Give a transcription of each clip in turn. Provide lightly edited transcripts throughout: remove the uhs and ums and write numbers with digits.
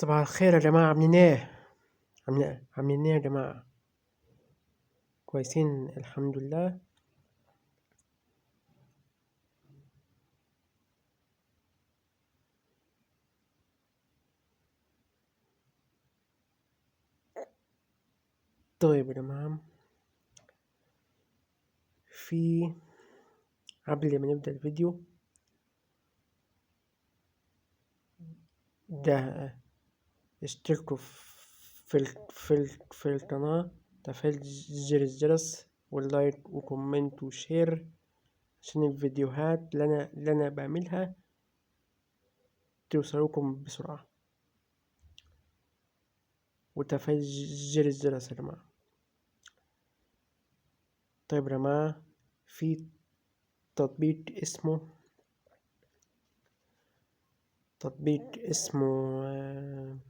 صباح الخير يا جماعة، عاملين ايه؟ عاملين ايه يا جماعة؟ كويسين الحمد لله. طيب يا جماعة، في قبل ما نبدأ الفيديو ده اشتركوا في القناة، تفعيل زر الجرس واللايك وكومنت وشير عشان الفيديوهات اللي أنا بعملها توصلكم بسرعة، وتفعيل زر الجرس يا جماعة. طيب يا جماعة، في تطبيق اسمه تطبيق اسمه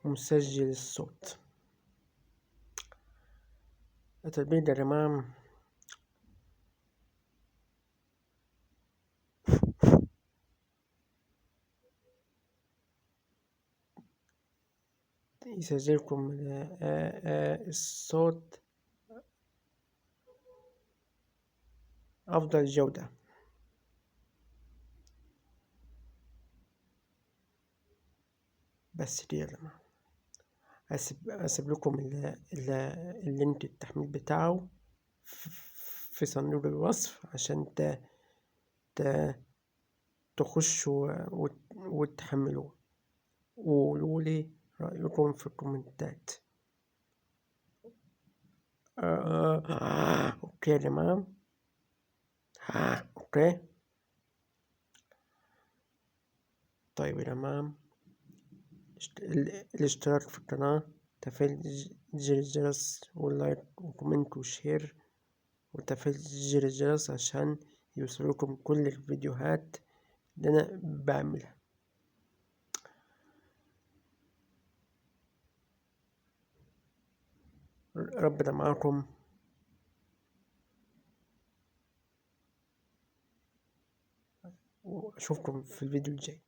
مسجل الصوت. التطبيق ده يا جماعة يسجلكم الصوت أفضل جودة. بس دي يا جماعة، أسيب لكم اللينك التحميل بتاعه في صندوق الوصف عشان تخشوا وتحملوه، وقولولي رأيكم في الكومنتات. أوكي يا جماعة. أوكي. طيب يا جماعة، الاشتراك في القناة، تفعيل زر الجرس واللايك وكومنت وشير وتفعيل زر الجرس عشان يوصلكم كل الفيديوهات اللي أنا بعملها. ربنا معاكم، وأشوفكم في الفيديو الجاي.